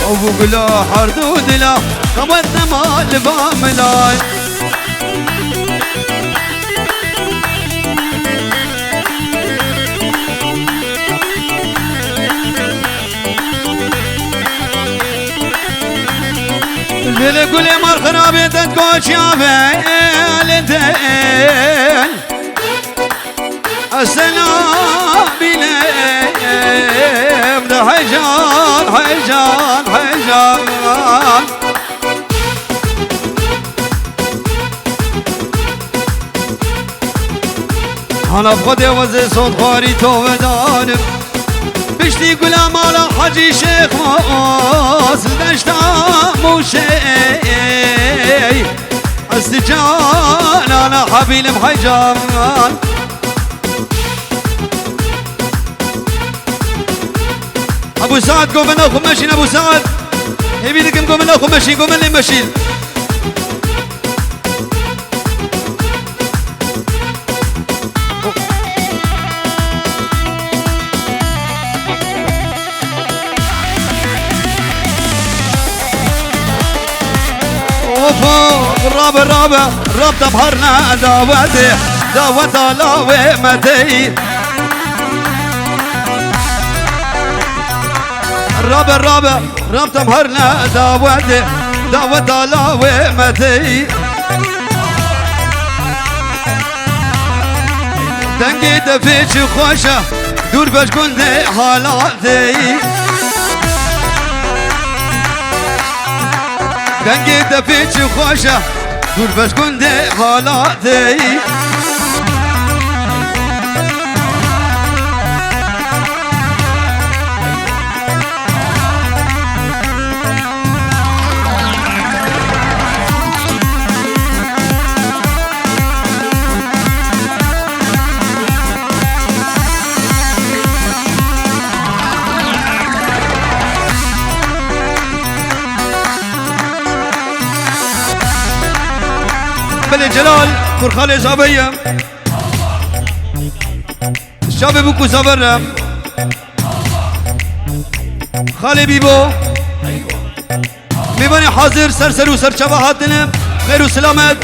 وبقلا حردود لا قوتنا ما الفاملاي اللي قولي مر خرابي تتقوش يا فيلتين السلام بليم ده حجان حجان حجان أنا بخدي وزي صوت خاري توفدان بشتي قلام على حجي شيخ ماس الدشتا مو شيء استجان أنا حبيل محجان أبو سعد قوم لنا خماشين أبو سعد يبيدكم قوم لنا خماشين قوم لنا ماشين الرابع ربط بحرنا دعوتي دعوت الله ومتي الرابع ربط بحرنا دعوتي دعوت الله ومتي تنقيت فيش خوشة دور باش كنت حالاتي تنقيت فيش خوشة دور باش كنت حالاتي بلي جلال كرخالي صابية الشاب بوكو صبر خالي بيبو ميباني حاضر سرسر وسر شبهاتنا خير وسلامات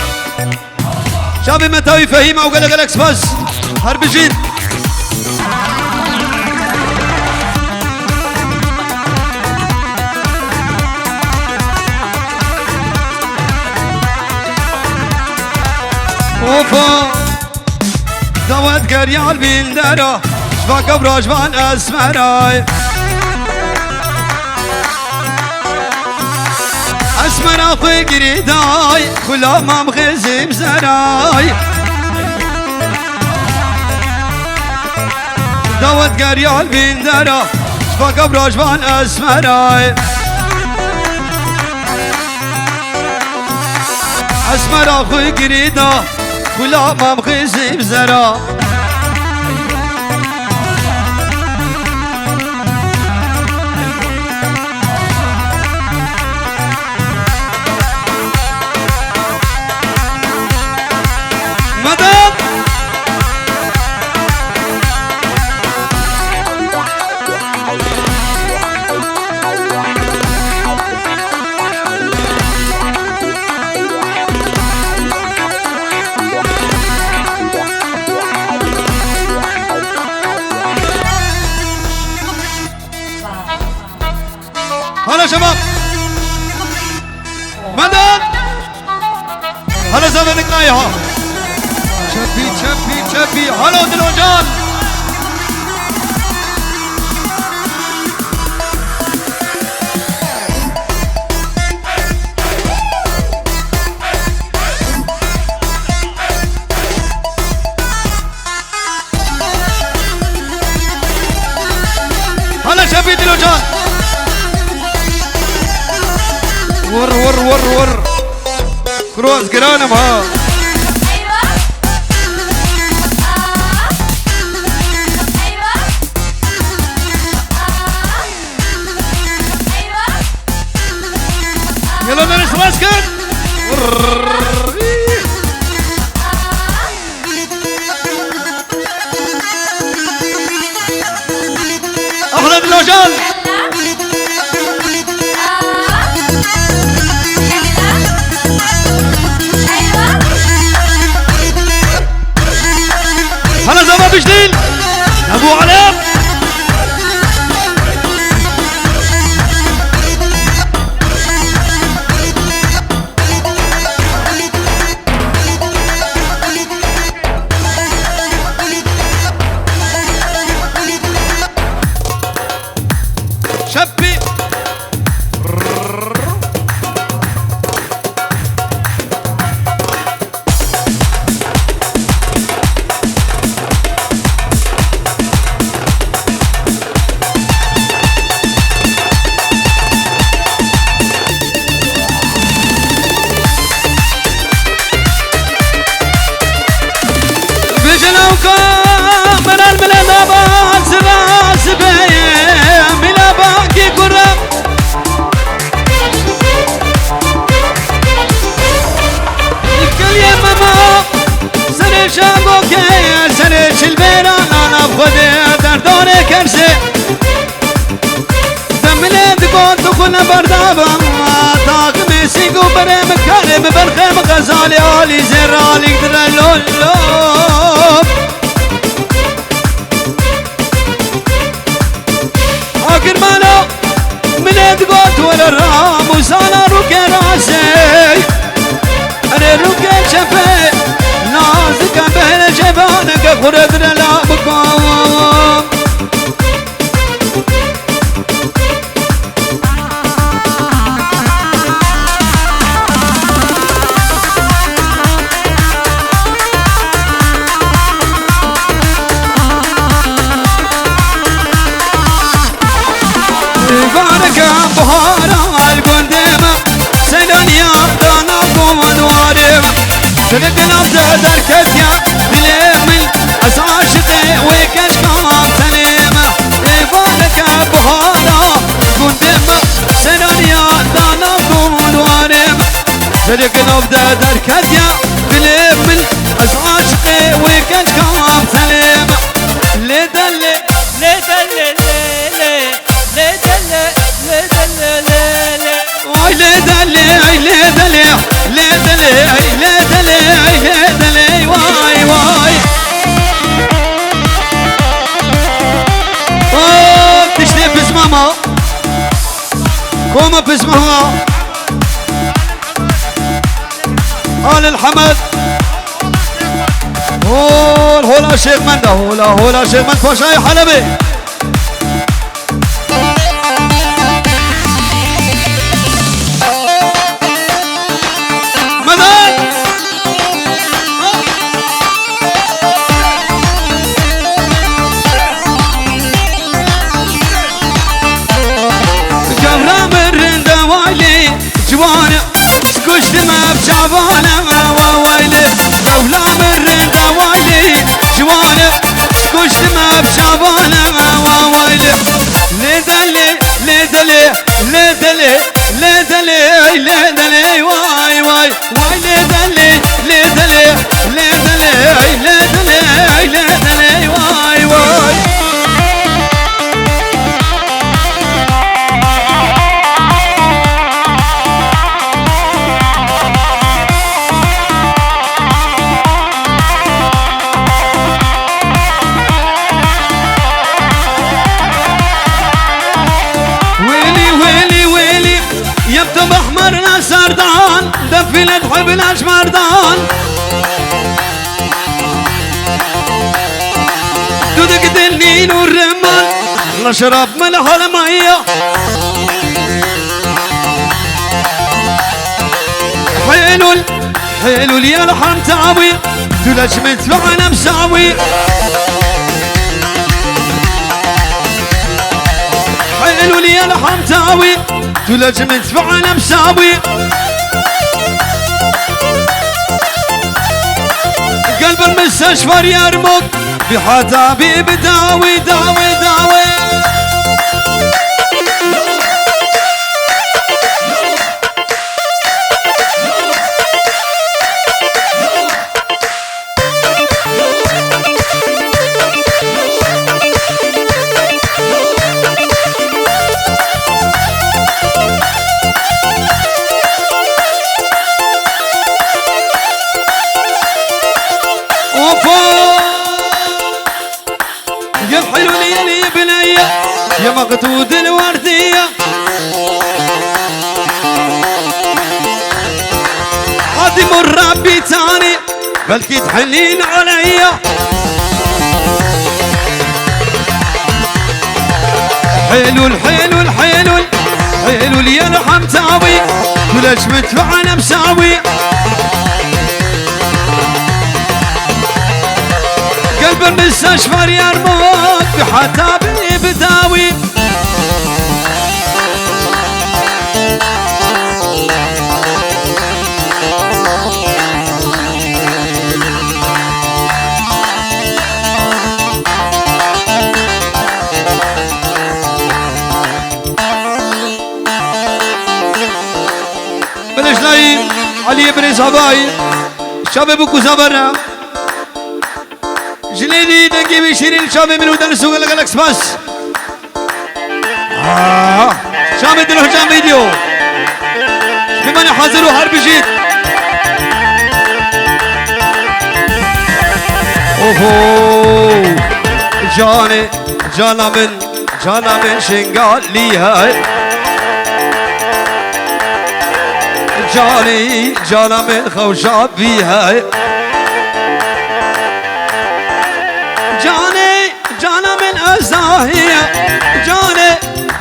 شاب متاوي فهيمة وقلق الاكسباس حرب جيد اوفا دوت گریال بیندرا شفا قبراجوان اسمراي اسمرا خوی گریدای خلامم خزیم زراي دوت گریال بیندرا شفا قبراجوان اسمراي اسمرا خوی گریدای خلامم خزیم زرا مدد هلا شباب مدد هلا زمانك نايها شبي شبي شبي هلا دلوجان هلا شبي دلوجان ور ور ور ور كروز قرانم ها يلا نرس ماسكن احلى دلوجان ابو علم شبي من الملابة سبا ملابا كي قرب الكل يا ماما سريش ابوكي سريش البيران انا بخدي دردوني كرسي دملي دقون دخلنا بردابا طاق ميسي قبري مكارم برخيم غزالي علي زرالي قدر اللولوب آخر مانا من ادقوت ولا الرام وسانا روكي راسي انا روكي شفي نازك بين جبانك خردنا لا بقام بهارا القندمة سنانيا داناكم ودوارم تلقنا بزادر كتيا بليمن أسعاشقي ويكشكام سليمة إيبانك بهارا القندمة سنانيا داناكم ودوارم تلقنا بزادر كتيا بليمن أسعاشقي ويكشكام سليمة لدلي لدلي ليدلي واي واي تشتي بزماما كوما بزماما آل الحمد هولا شيخ منده هولا شيخ من فشاي حلبي جوانا كشت ما بشعبانا وويلي دولا من دوالي جوانا كشت ما بشعبانا وويلي لدلي لدلي لدلي لدلي لدلي واي واي واي لدلي لدلي لدلي لدلي لدلي واي واي يبتم احمرنا سردان دفلت حبلاش مردان دودك دلين والرمان نشرب ملح المية حلو لي الحم تعوي تلج مدفعنا مساوي حلو لي الحم تعوي تلج مدفعنا مساوي قلب المستشفى يرمق بحتابي بداوي داوي داوي يضحي بلكي تحنين عليا حلو الحلو الحلو حلو اللي يرحم تاوي ولش مدفعنا مساوي قلب المستشفى يرموك بحتابي بداوي بلش لاي علي بن صباي شباب كوزابرنا جليدي دنجي بشيرين شامي من ودن سوق الجلاكس بس شامي دلو جام فيديو بمن حاضروا حرب جيت اوهو جاني جانا من شنقال لي هاي جانا من خوشاب بي هاي جانا من أزاهية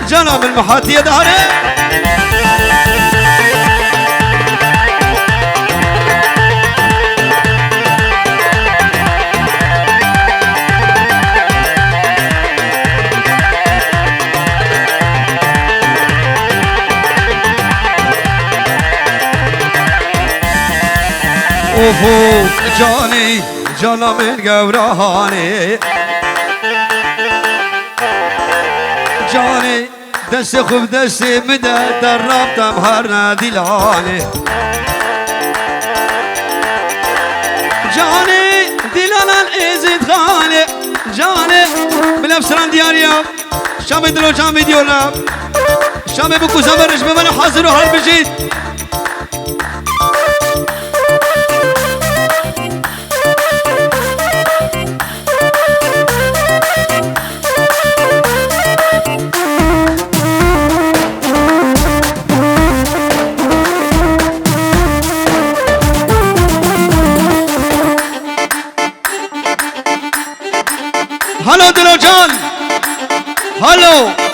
جانا من محاتية داري اوفو جانا من قورهاني جاني دست خوب دست مده در رابطم هر ندیلانه جاني دلنا الازید خانه جاني بلفسران دیاریم شام دلو جام ویدیو لب شام بکو زبرش بمن حاضر و حال بجید هلو دلو جان هلو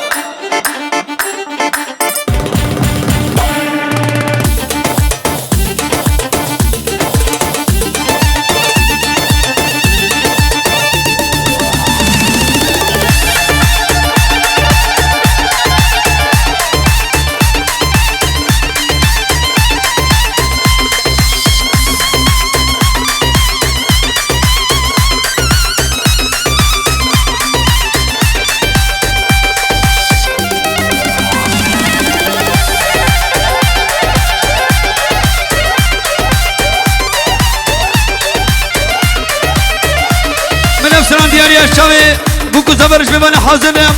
سلام دیاری شاوی بوکو زبرش بمانه حاضرم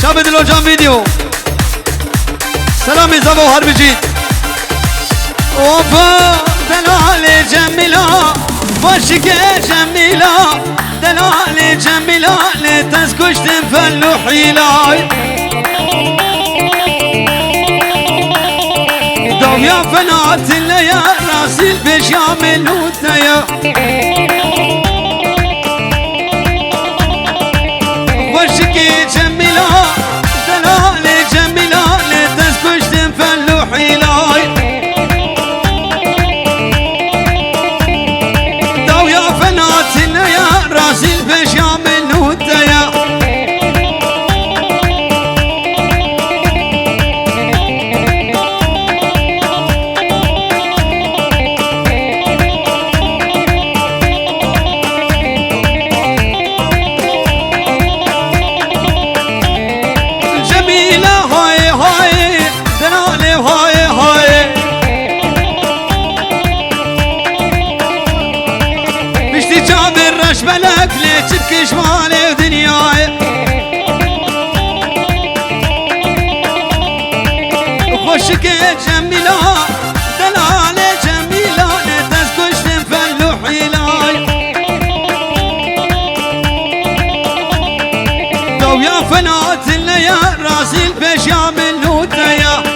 شاوی دلو جان ویدیو سلامی زبا هر بجید اوپا دلال جمیلا باشک جمیلا دلال جمیلا لتز کشتم فلو حیلای داویا فنات لیا راسیل بشاملو تیا وشكي جميلة دلال جميلة لتز كشتم فلو حيلاي داو يا فنات يا راسي البشام النوتيا بلك ليه تبكي شمالي ودنياي وخشك جميلة دلال جميلة نتز كشتم فلو حيلاي دو يا فنات اللي يا راسي البشام النوتيا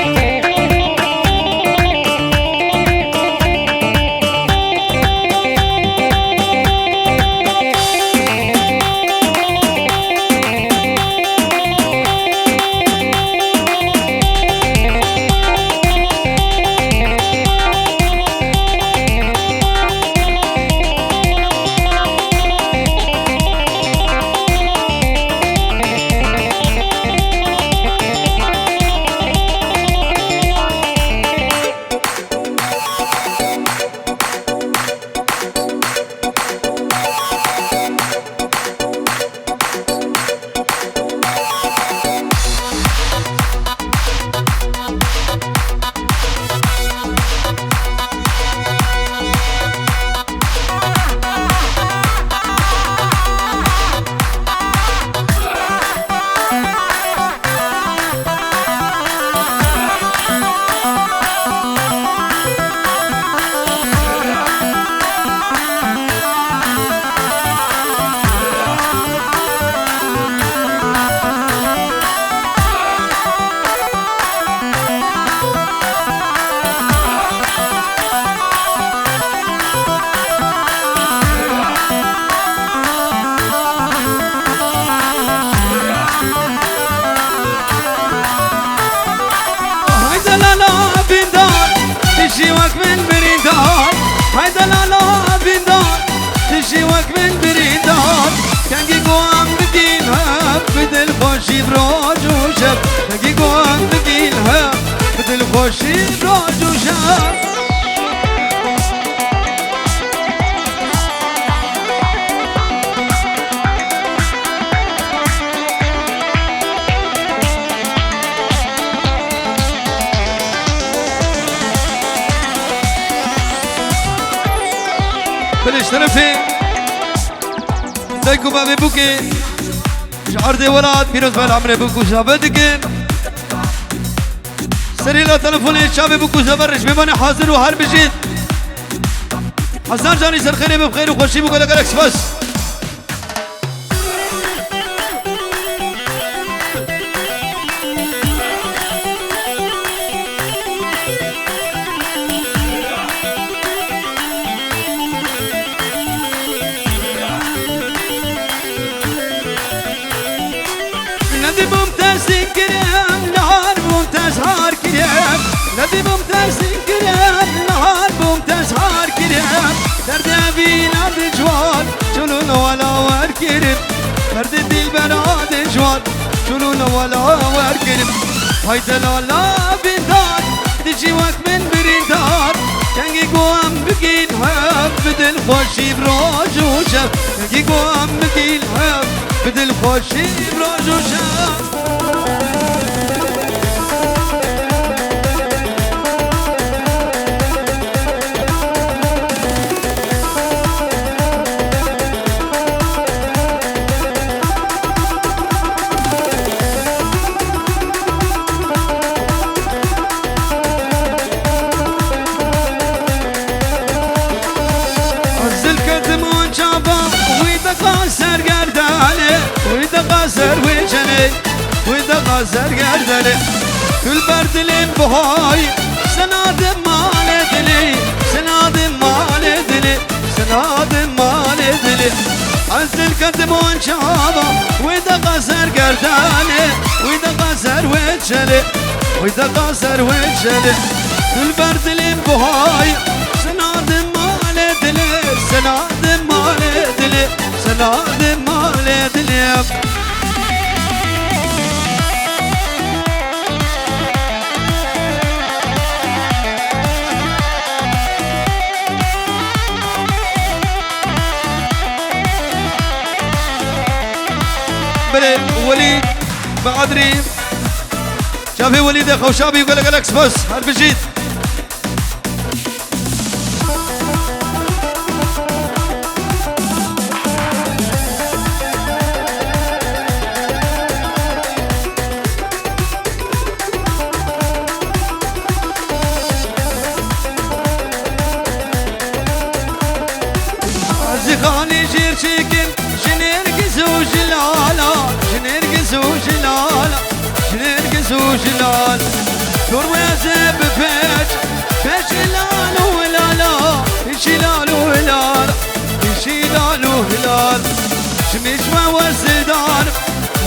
خوشی براج و شب نگی گوام بگیل ها بدل خوشی براج و شب بلش طرفي دايكو بابي بوكي شعر دي ولاد بيروز بالعمر بوكو شابدك سريلا تلفوني شابي بوكو زبرش بماني حاضر وهر بجيت حسان جاني سر خيري بخير وخوشي بوكو لك الاكس بس ندی ممتاز کرم نهار ممتاز هار کرم ندی ممتاز کرم نهار ممتاز هار کرم درد بینا دجوار چلون ولا ور کرم درد دل برا دجوار چلون ولا ور کرم های دلالا بیدار دیجی وقت من بریدار کنگی گوام بگین هم بدل خوشی براج و شب کنگی گوام بگین هم بدل خوشی براج و شب سر گردنه کل بردلیم بهای سناد مال دلی سناد مال دلی سناد مال دلی از دل کردمون شابا ویدا قصر گردنه ویدا قصر وچله ویدا قصر وچله کل بردلیم بهای سناد مال دلی سناد مال دلی سناد مال دلی بلي وليد بعدري شافي وليد اخو شابي يقول لك الاكس بس هالبجيت زخاني جير شيكن شنرقز وجلالا شنرقز وجلالا شنرقز وجلالا كروزة بفج فشلال ولالا شلال ولالا شلال وهلال شمشمة والزدان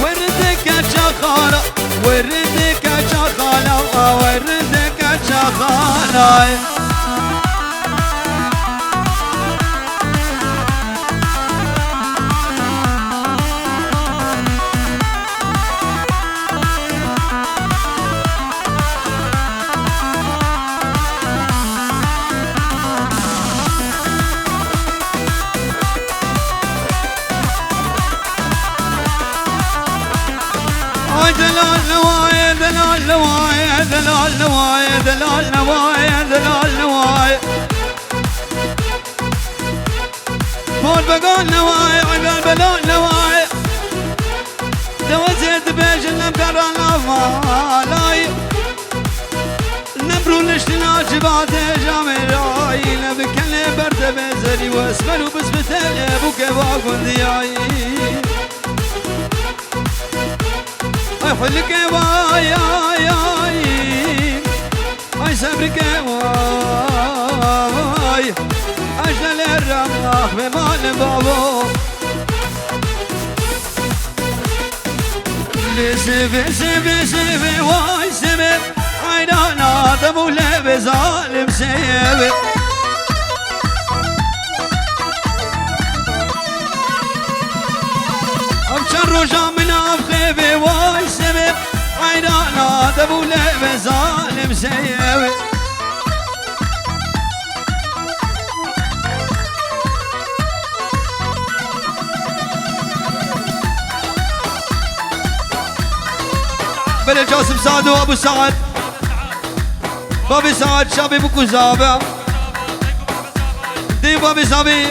وردك شخالة وردك شخالة وردك شخالة دلال نوايا دلال نوايا دلال نوايا دلال نوايا دلال نوايا فول بقول نوايا عقال بلول نوايا دوزيت بيش النبقر الافالاي نبرو الاشتنا جباته جامراي نبك اللي برد بزري واسمر وبسبتل ابوك باقون دياي حلك واي اي اي صبرك واي اجل الرماح بمال بابو لسبي سبي سبي واي سبي عينانا دمو لبي ظالم سيبي ابشر رجا من افخي واي ندبو لعب ظالم سيوي بل جاسم سعد وابو سعد بابي سعد شابي بكو زابا دي بابي زابي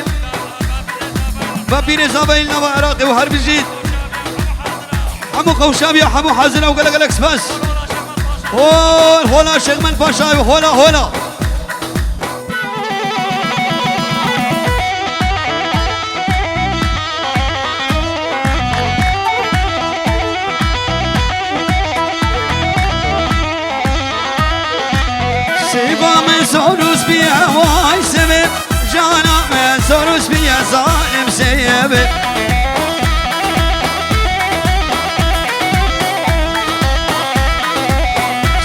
بابي نزابي لنا عراقي وحرب جديد حمو خوشابي حمو حازنا وقلق الاكسباس هولا شيخ من باشاي هولا سيبا من سوروس بيا واي سبب جانا من سوروس بيا ظالم سيبه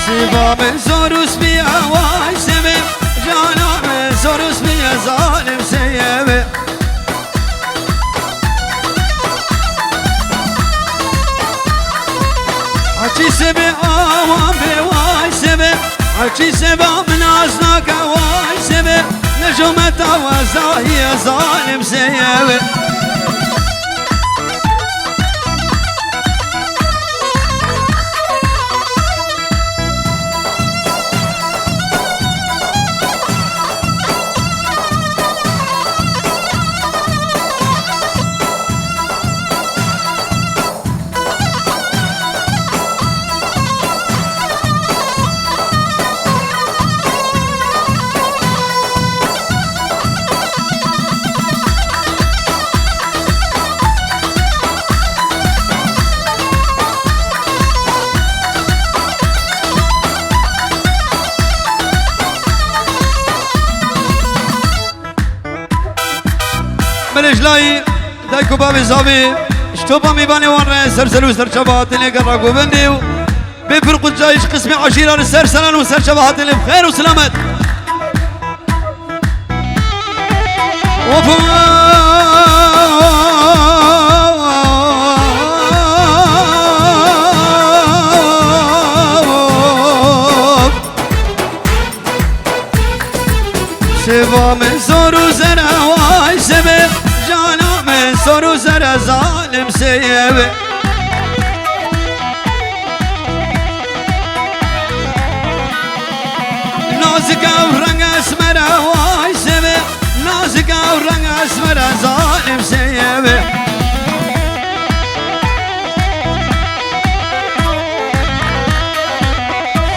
سيبا من سوروس بيا واي سبب جانا من سوروس بيا ظالم سيبه حكي سبب آوان بواي سبب حكي سبب من أزناك واي سبب نجومة وزاهي ظالم سيبه ملجلاي دايكو بابي زابي اشتوبا ميباني ورن سرسلو سرشبات اللي قرقوا بنديو بفرقوا الجايش قسمي عشيرة السرسلان وسرشبات اللي بخير وسلامت سبا من سورو زرا واي سبب جانا من سورو زرا ظالم سيبه نازك ورنگ اسمرا واي سبب نازك ورنگ اسمرا ظالم سيبه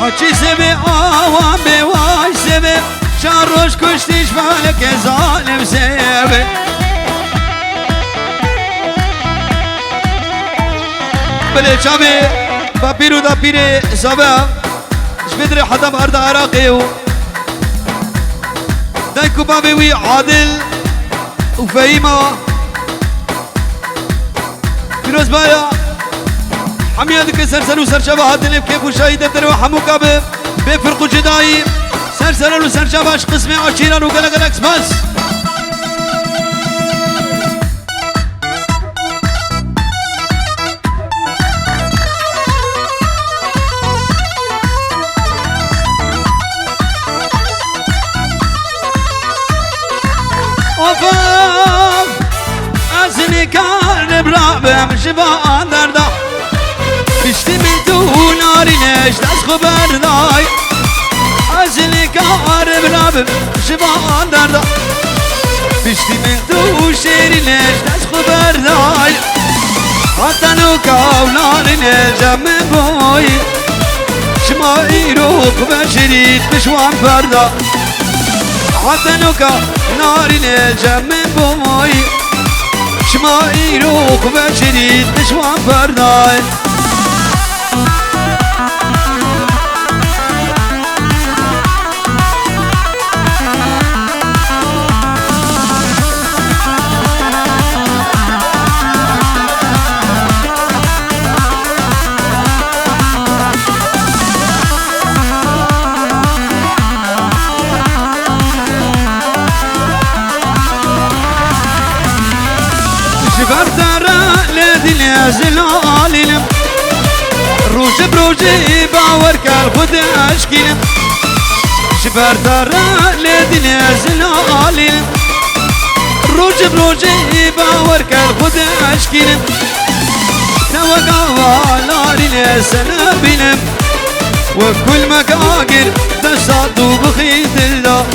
حكي سبب آوان بواي سبب شان روش كشتيش بالك ظالم سيبه بله شابي بابيرو دا بيري سبا شبدري حدا بارد عراقي دايكو بابي وي عادل وفهيمة فيروز بايا حميدك سرسل وسرشبهات اللي بكيف وشايدة بدري وحمو كابي بفرقو جداي سرسل وسرشباش قسمي عشيرا وقلق الاكسباس أزني كان برابم شبا دردا بشتي من تو ناري ليش داس خبر داي أزني كان برابم شبا دردا بشتي من تو شيري ليش داس خبر داي حتى لو كاولاري نجم بوي شما يروق بشريت بشوان فردا حتى لو ناري نجم بوي شما يروق بشريت بشوان فرداي روج بروجي باورك الخد اشكينا شبر ترى لدنيا زلالين روج بروجي باورك الخد اشكينا توقع لارين سنابين وكل مقاقر تشتاط بخيط الله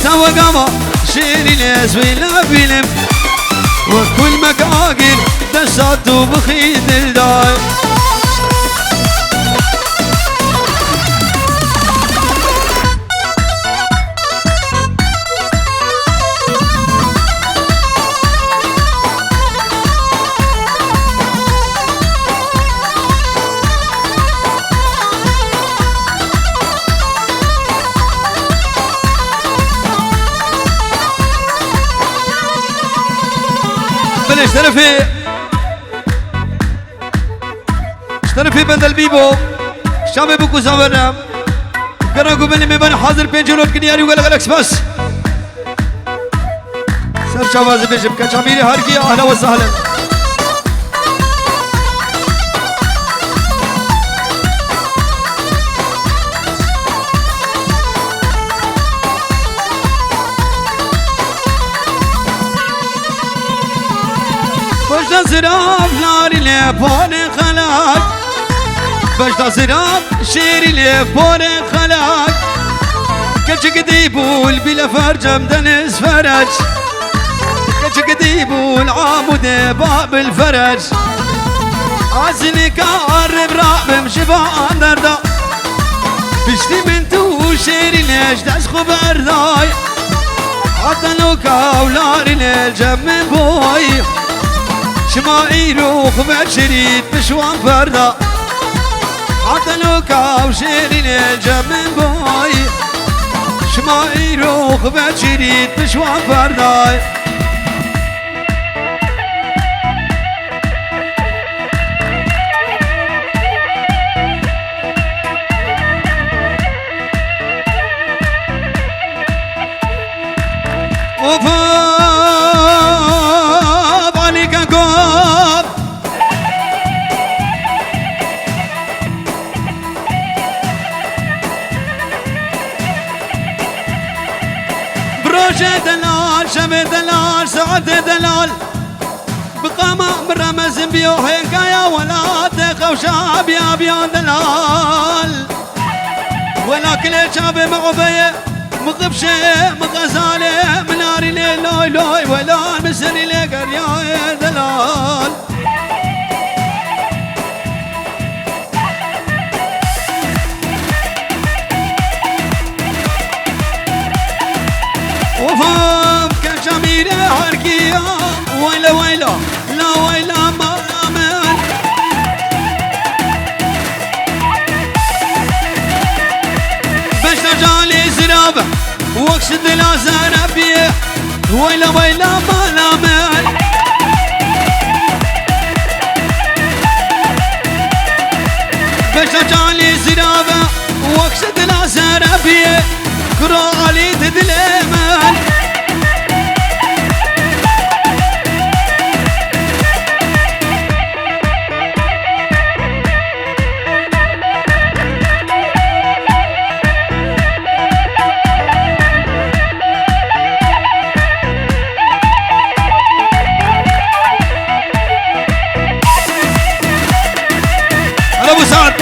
توقع شيرين سويلا بينم وكل مقاقر تشتاط بخيط الله اشترفي بند البيبو شامي بوكو زاورنا كرانكو بني مبان حاضر بينجروب كنياري وقال لك بس سر شواز بيجب كشاميري هاركي اهلا وسهلا بجد زراب ناري لبون خلاك بجد زراب شيري لبون خلاك كل قدي بول بلا فرجم دنس فرج كل قدي بول عامود باب الفرج عزني كارب رابم شبان دردا بشتي من تو شيري ليش داس خبر داي حتى لو كاولاري للجم من بوي شمائي روخ بشريد بشوان فردا حتى لو كاو شيرين الجمن بوي شمائي روخ بشريد بشوان فردا دلال شمي دلال سعد دلال بقامة برمز بيوهيك يا ولاد خوشاب يا بيان دلال ولكن شاب معبية مقبشة مغزالة مناري لوي لوي ولا مسري لقر يا دلال وفهم كشميرة هركية ويلا ويلا لا ويلا ما أمان باش ترجعلي زرابة واقصد لا زرابية ويلا ويلا ما أمان باش ترجعلي زرابة واقصد لا زرابية كرو علي تدلمان أبو سعد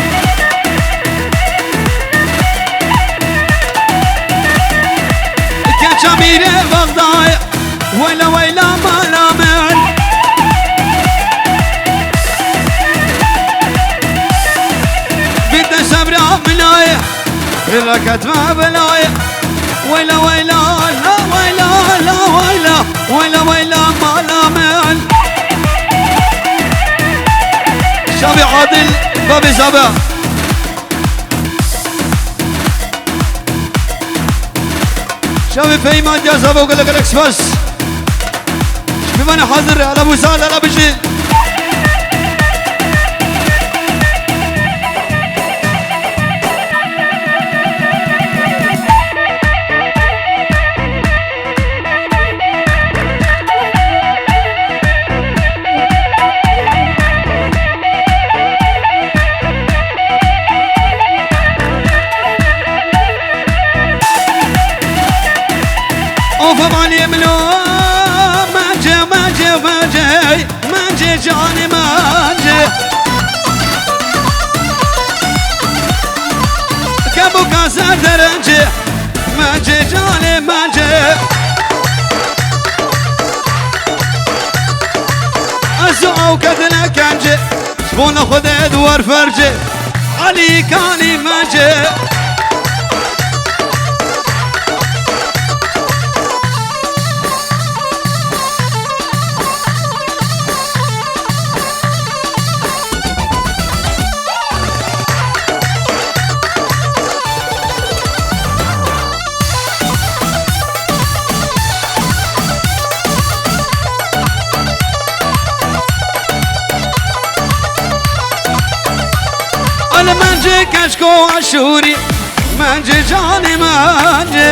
شميرة بغدايا ويلا ويلا ما نامن بدي سبرة ملاية إلا كتبة بلاية ويلا ويلا لا ويلا لا ويلا ويلا ويلا ما نامن شابي عادل بابي زبا شافي فيما جازبه وقال لك الاكسباس بما انا حاضر على ابو سعد على بشير ملو منجي منجي منجي منجي جاني منجي كابو كاسر درنجي منجي جاني منجي أزعو كدنا كنجي شبون خد ادوار فرجي علي كاني منجي منجي كشكو عشوري منجي جاني منجي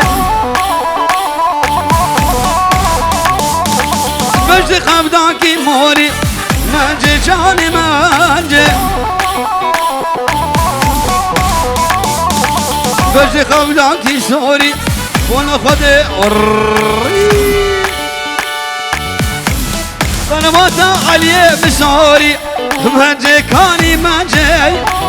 بجدي خبداكي موري منجي جاني منجي بجدي خبداكي سوري وانا خدي قنواتا عليه بسوري منجي كاني منجي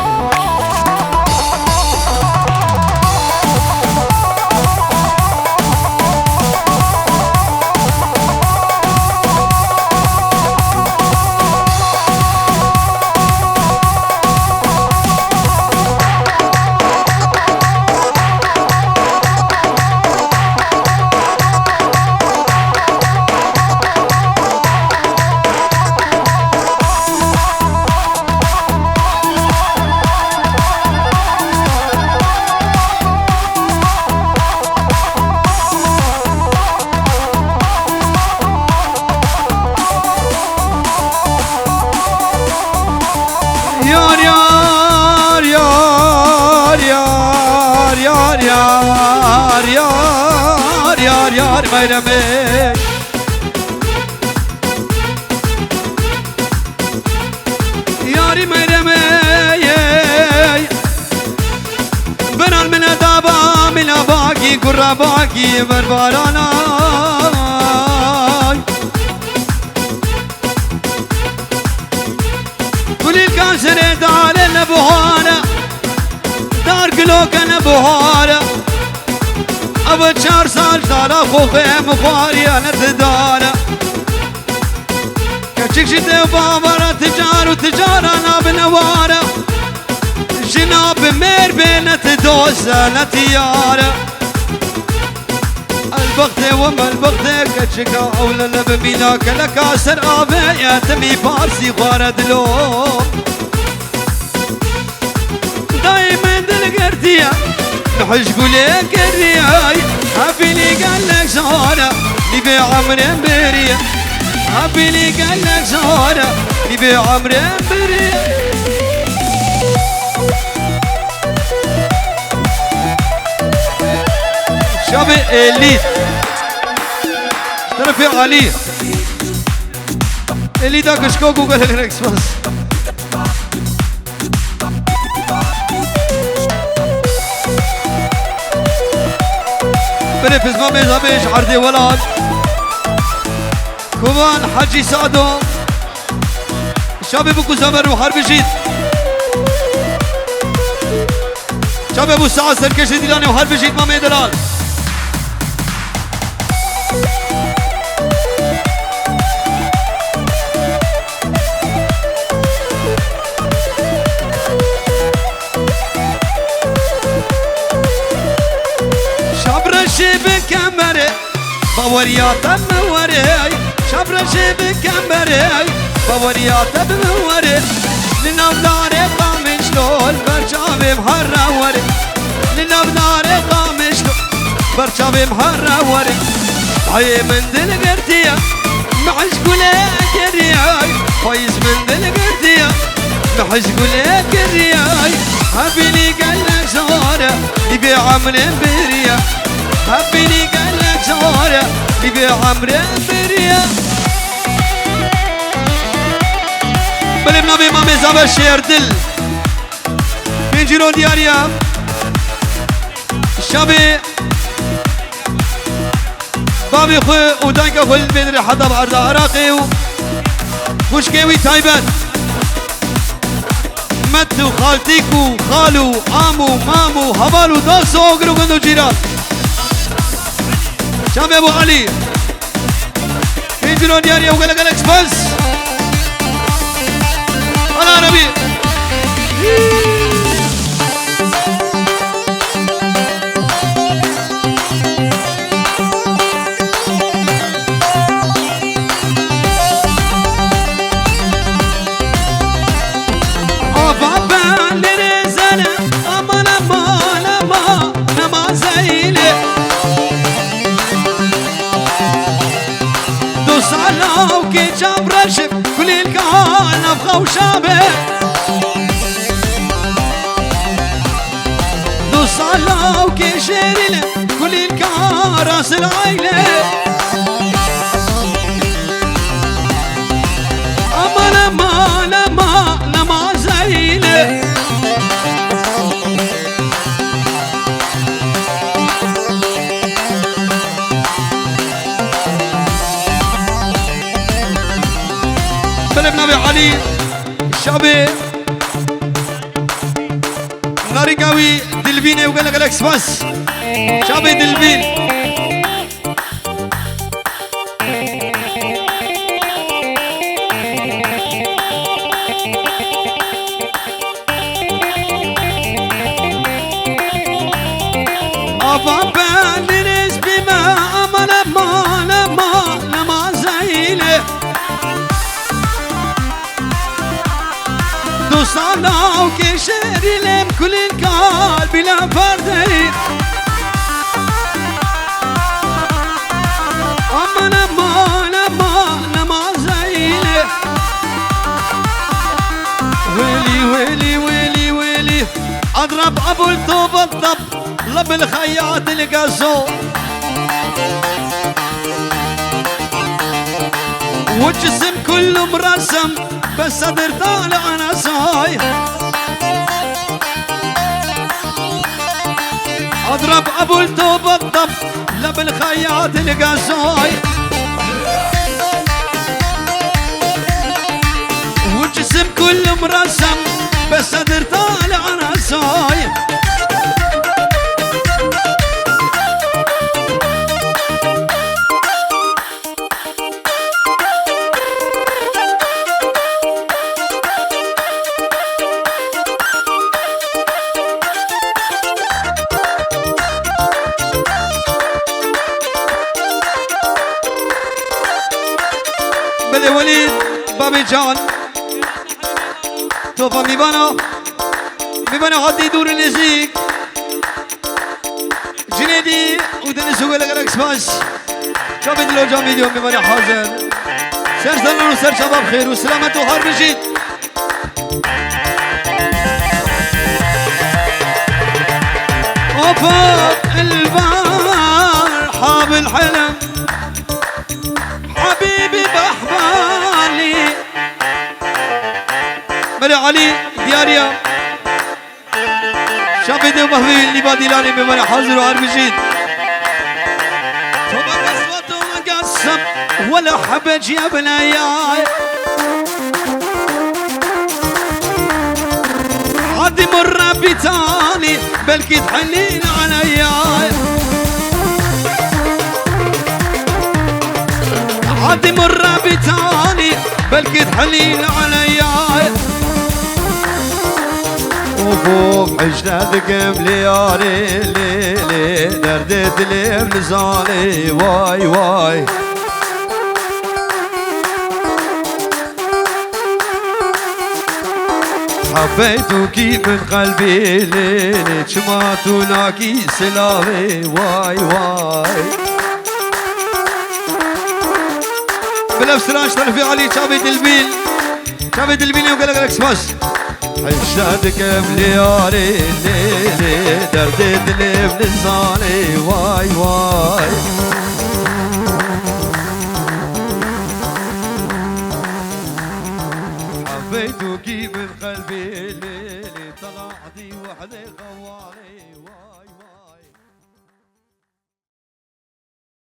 ميرمي ياري ميرمي بنال من دابا من باقي قرا باقي بربارانا كل الكاسر دار البهارة دار قلوك انا بهارة ابو 4 سال دارا خوفه مخواري انا تدارا كچك شده بابارا تجار وتجار انا بنوارا جناب مير بينت دوسة نتيارا البغت وما البغت كچكا اولا لبمينا كلكا سر آبه ياتمي بارسي غارد لو دايما دلقرتيا نحش قولك الرياي هبيلي قالك زهرة لبي عمري بريا هبيلي قالك زهرة لبي عمري بريا شابي إليت ترفي علي إليتا كشكو قولك ركس بس بنفذ ما ميزابيش عردي ولاد كمان حجي سعدو شابي بكو زمر وحرب جيد شابي ابو سعد سركش ديلاني وحرب جيد ما ميدلال بكمري باوريات بموري شبرشي بكمري باوريات بموري لنبداري قامش لول برشابي محروري لنبداري قامش لول برشابي محروري عي من دلقرتيا معش قولك الرياي فايز من دلقرتيا معش قولك الرياي هبيلي قالك زهرة يبيع عمري بريا هبيلي قالك زهرة يبيع عمري بريا بلبنا بإمام زبر شير دل من جيرون دياريا شابي بابي خوي ودانك أخو البدري حدا بعرض عراقي وشكيوي تايبت متو خالتيكو خالو عمو مامو هبالو داسو أقرو قندو جيران شام أبو علي يجرون ياري وقلق الأكسبرس على نبي كل الكهان أفخى وشابه دوس الله وكيشير له كل الكهان راس العيلة أما لما زيله بنبي علي الشعبي ناري قوي دلبيني وقال لك الاكسباس شعبي دلبين افا بندرس بما امانه ما زيله دوستانا وكيشير لهم كل الكال بلا فردي أما لما زيله ويلي أضرب أبو الطوب الطب لب الخياط القصو والجسم كله مرسم بس صدر طالع انا صاي اضرب ابو التوب الضب لب الخياط القصاي والجسم كله مرسم بس صدر طالع انا صاي بده وليد بابي جان توفى ميبانا حد يدور النزيك جنيدي ودنس وقال لك الاكسباس شابي دلو جام فيديو ميبانا حاضر سير سلام وسير شباب خير وسلامة وخير بجيد وفوق البار حاب الحلم حبيبي بأحبالي ملي علي دياريا شابدي وبهوي اللي بادي لاني بمنا حاضر وعارف جيد طبعا قصوته وقصب ولا حبج يا بناياي عادي مرة بتاني بلكي تحنين علياي عادي مرة بتاني بلكي تحنين علياي وفوق حجنة دقم ليالي ليلي دردت لي بنزالي واي واي حبيتك من قلبي ليلي شماتوناكي سلاوي واي واي بنفس راش طرفي علي شابي دلبين وقال لك الاكسباس حشادك بليالي ليلي دردت لي بلساني واي واي